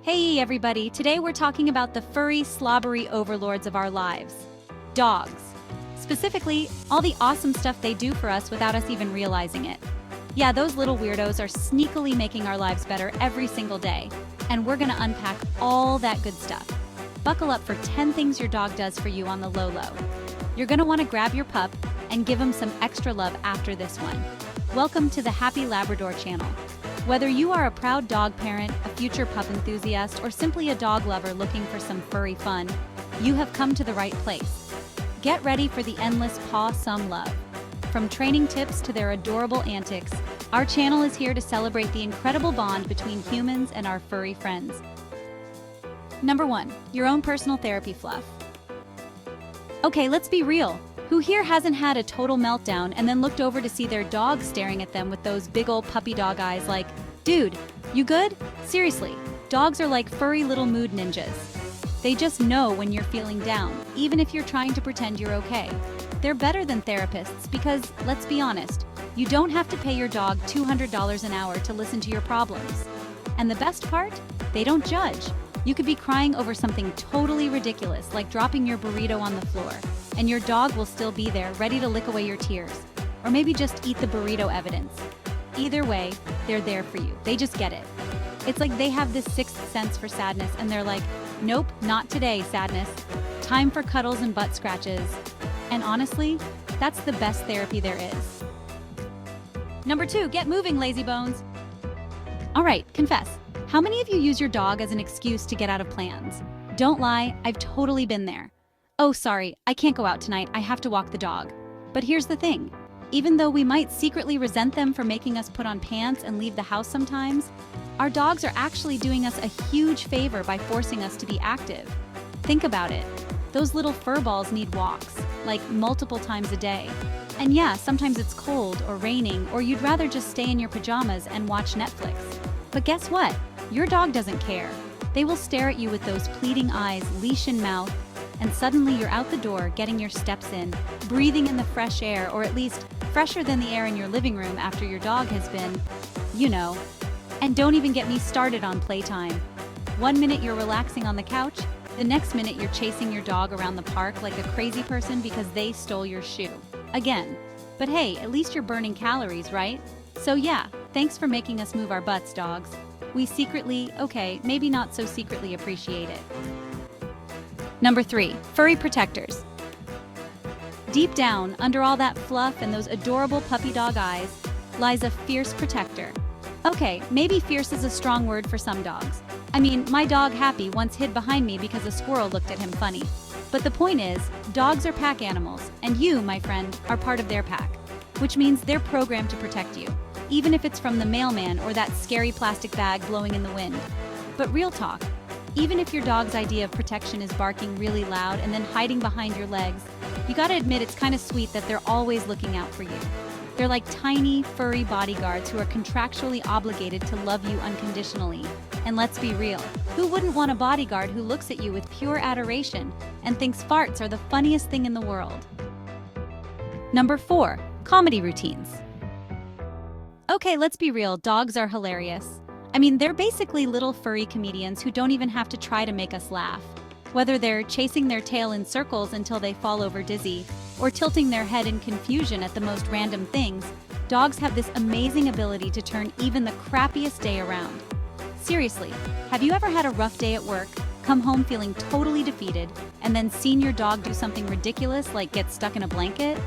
Hey everybody, today we're talking about the furry, slobbery overlords of our lives. Dogs. Specifically, all the awesome stuff they do for us without us even realizing it. Yeah, those little weirdos are sneakily making our lives better every single day. And we're gonna unpack all that good stuff. Buckle up for 10 things your dog does for you on the low-low. You're gonna wanna grab your pup and give him some extra love after this one. Welcome to the Happy Labrador channel. Whether you are a proud dog parent, a future pup enthusiast, or simply a dog lover looking for some furry fun, you have come to the right place. Get ready for the endless paw-some love. From training tips to their adorable antics, our channel is here to celebrate the incredible bond between humans and our furry friends. Number 1, your own personal therapy fluff. Okay, let's be real. Who here hasn't had a total meltdown and then looked over to see their dog staring at them with those big old puppy dog eyes like, dude, you good? Seriously, dogs are like furry little mood ninjas. They just know when you're feeling down, even if you're trying to pretend you're okay. They're better than therapists because, let's be honest, you don't have to pay your dog $200 an hour to listen to your problems. And the best part? They don't judge. You could be crying over something totally ridiculous, like dropping your burrito on the floor, and your dog will still be there, ready to lick away your tears. Or maybe just eat the burrito evidence. Either way, they're there for you. They just get it. It's like they have this sixth sense for sadness, and they're like, nope, not today, sadness. Time for cuddles and butt scratches. And honestly, that's the best therapy there is. Number 2, get moving, lazy bones. All right, confess. How many of you use your dog as an excuse to get out of plans? Don't lie, I've totally been there. Oh, sorry, I can't go out tonight, I have to walk the dog. But here's the thing. Even though we might secretly resent them for making us put on pants and leave the house sometimes, our dogs are actually doing us a huge favor by forcing us to be active. Think about it. Those little fur balls need walks, like multiple times a day. And yeah, sometimes it's cold or raining, or you'd rather just stay in your pajamas and watch Netflix. But guess what? Your dog doesn't care. They will stare at you with those pleading eyes, leash in mouth, and suddenly you're out the door, getting your steps in, breathing in the fresh air, or at least fresher than the air in your living room after your dog has been, you know. And don't even get me started on playtime. One minute you're relaxing on the couch, the next minute you're chasing your dog around the park like a crazy person because they stole your shoe. Again. But hey, at least you're burning calories, right? So yeah, thanks for making us move our butts, dogs. We secretly, okay, maybe not so secretly appreciate it. Number 3, furry protectors. Deep down, under all that fluff and those adorable puppy dog eyes, lies a fierce protector. Okay, maybe fierce is a strong word for some dogs. I mean, my dog Happy once hid behind me because a squirrel looked at him funny. But the point is, dogs are pack animals, and you, my friend, are part of their pack, which means they're programmed to protect you, even if it's from the mailman or that scary plastic bag blowing in the wind. But real talk, even if your dog's idea of protection is barking really loud and then hiding behind your legs, you gotta admit it's kind of sweet that they're always looking out for you. They're like tiny, furry bodyguards who are contractually obligated to love you unconditionally. And let's be real, who wouldn't want a bodyguard who looks at you with pure adoration and thinks farts are the funniest thing in the world? Number 4, comedy routines. Okay, let's be real, dogs are hilarious. I mean, they're basically little furry comedians who don't even have to try to make us laugh. Whether they're chasing their tail in circles until they fall over dizzy, or tilting their head in confusion at the most random things, dogs have this amazing ability to turn even the crappiest day around. Seriously, have you ever had a rough day at work, come home feeling totally defeated, and then seen your dog do something ridiculous like get stuck in a blanket?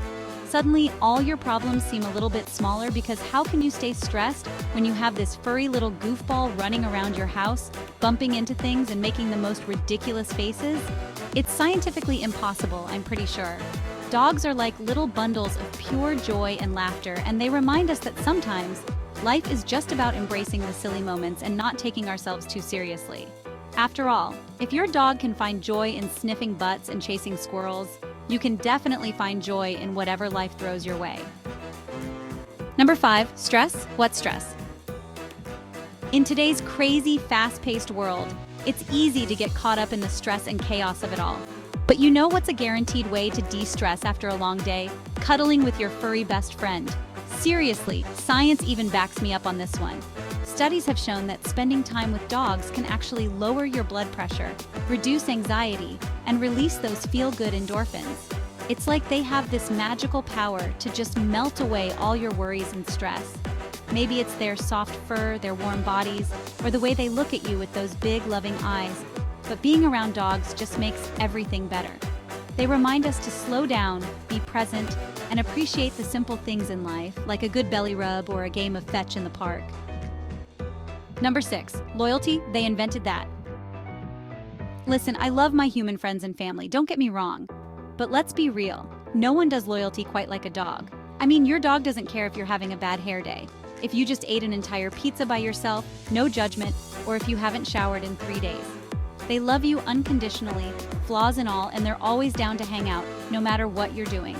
Suddenly, all your problems seem a little bit smaller because how can you stay stressed when you have this furry little goofball running around your house, bumping into things and making the most ridiculous faces? It's scientifically impossible, I'm pretty sure. Dogs are like little bundles of pure joy and laughter, and they remind us that sometimes life is just about embracing the silly moments and not taking ourselves too seriously. After all, if your dog can find joy in sniffing butts and chasing squirrels, you can definitely find joy in whatever life throws your way. Number 5, stress. What's stress? In today's crazy, fast-paced world, it's easy to get caught up in the stress and chaos of it all. But you know what's a guaranteed way to de-stress after a long day? Cuddling with your furry best friend. Seriously, science even backs me up on this one. Studies have shown that spending time with dogs can actually lower your blood pressure, reduce anxiety, and release those feel-good endorphins. It's like they have this magical power to just melt away all your worries and stress. Maybe it's their soft fur, their warm bodies, or the way they look at you with those big, loving eyes. But being around dogs just makes everything better. They remind us to slow down, be present, and appreciate the simple things in life, like a good belly rub or a game of fetch in the park. Number 6, loyalty. They invented that. Listen, I love my human friends and family, don't get me wrong. But let's be real, no one does loyalty quite like a dog. I mean, your dog doesn't care if you're having a bad hair day, if you just ate an entire pizza by yourself, no judgment, or if you haven't showered in 3 days. They love you unconditionally, flaws and all, and they're always down to hang out, no matter what you're doing.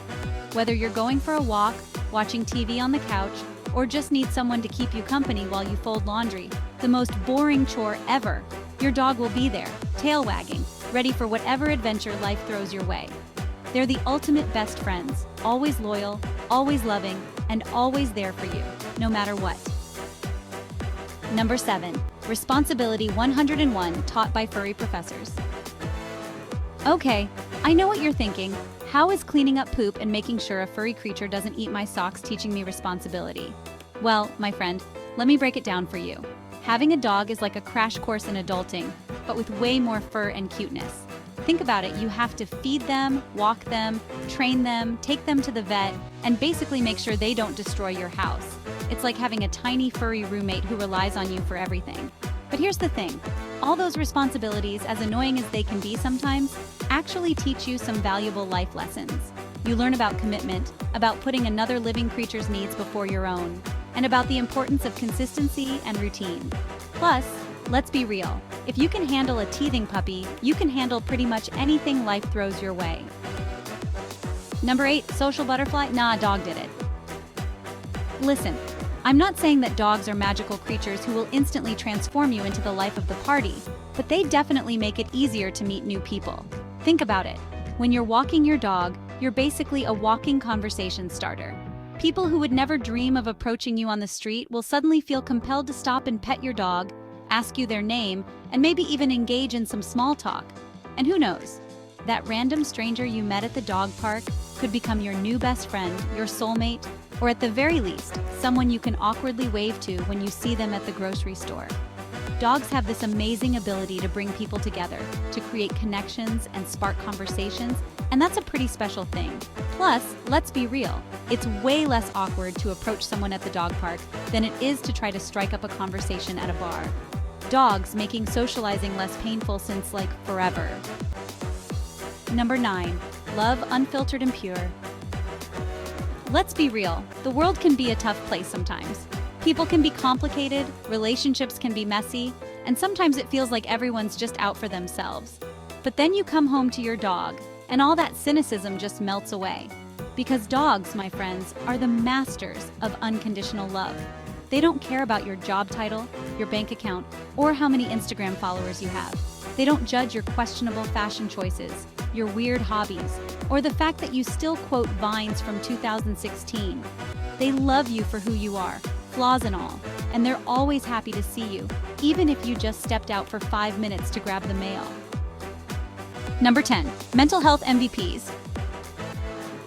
Whether you're going for a walk, watching TV on the couch, or just need someone to keep you company while you fold laundry, the most boring chore ever, your dog will be there, tail wagging, ready for whatever adventure life throws your way. They're the ultimate best friends, always loyal, always loving, and always there for you, no matter what. Number 7, responsibility 101 taught by furry professors. Okay, I know what you're thinking. How is cleaning up poop and making sure a furry creature doesn't eat my socks teaching me responsibility? Well, my friend, let me break it down for you. Having a dog is like a crash course in adulting, but with way more fur and cuteness. Think about it, you have to feed them, walk them, train them, take them to the vet, and basically make sure they don't destroy your house. It's like having a tiny furry roommate who relies on you for everything. But here's the thing, all those responsibilities, as annoying as they can be sometimes, actually teach you some valuable life lessons. You learn about commitment, about putting another living creature's needs before your own, and about the importance of consistency and routine. Plus, let's be real, if you can handle a teething puppy, you can handle pretty much anything life throws your way. Number 8, social butterfly? Nah, dog did it. Listen, I'm not saying that dogs are magical creatures who will instantly transform you into the life of the party, but they definitely make it easier to meet new people. Think about it. When you're walking your dog, you're basically a walking conversation starter. People who would never dream of approaching you on the street will suddenly feel compelled to stop and pet your dog, ask you their name, and maybe even engage in some small talk. And who knows? That random stranger you met at the dog park could become your new best friend, your soulmate, or at the very least, someone you can awkwardly wave to when you see them at the grocery store. Dogs have this amazing ability to bring people together, to create connections and spark conversations, and that's a pretty special thing. Plus, let's be real, it's way less awkward to approach someone at the dog park than it is to try to strike up a conversation at a bar. Dogs making socializing less painful since, like, forever. Number 9, love unfiltered and pure. Let's be real, the world can be a tough place sometimes. People can be complicated, relationships can be messy, and sometimes it feels like everyone's just out for themselves. But then you come home to your dog, and all that cynicism just melts away. Because dogs, my friends, are the masters of unconditional love. They don't care about your job title, your bank account, or how many Instagram followers you have. They don't judge your questionable fashion choices, your weird hobbies, or the fact that you still quote vines from 2016. They love you for who you are, flaws and all, and they're always happy to see you, even if you just stepped out for 5 minutes to grab the mail. Number 10, mental health MVPs.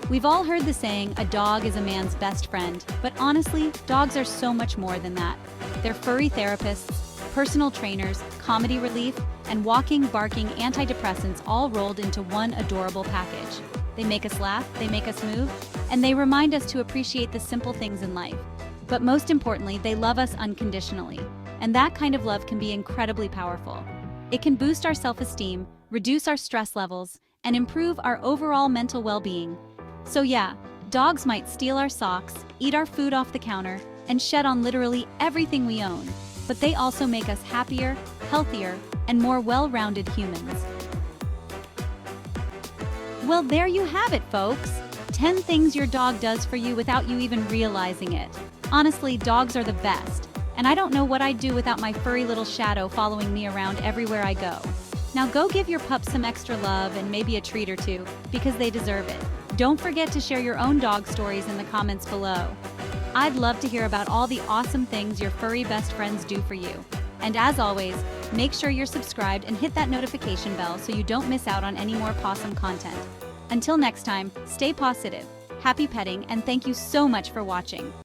We've all heard the saying, a dog is a man's best friend, but honestly, dogs are so much more than that. They're furry therapists, personal trainers, comedy relief, and walking, barking antidepressants all rolled into one adorable package. They make us laugh, they make us move, and they remind us to appreciate the simple things in life. But most importantly, they love us unconditionally, and that kind of love can be incredibly powerful. It can boost our self-esteem, reduce our stress levels, and improve our overall mental well-being. So yeah, dogs might steal our socks, eat our food off the counter, and shed on literally everything we own, but they also make us happier, healthier, and more well-rounded humans. Well, there you have it, folks. 10 things your dog does for you without you even realizing it. Honestly, dogs are the best, and I don't know what I'd do without my furry little shadow following me around everywhere I go. Now go give your pups some extra love and maybe a treat or two, because they deserve it. Don't forget to share your own dog stories in the comments below. I'd love to hear about all the awesome things your furry best friends do for you. And as always, make sure you're subscribed and hit that notification bell so you don't miss out on any more pawsome content. Until next time, stay positive, happy petting, and thank you so much for watching.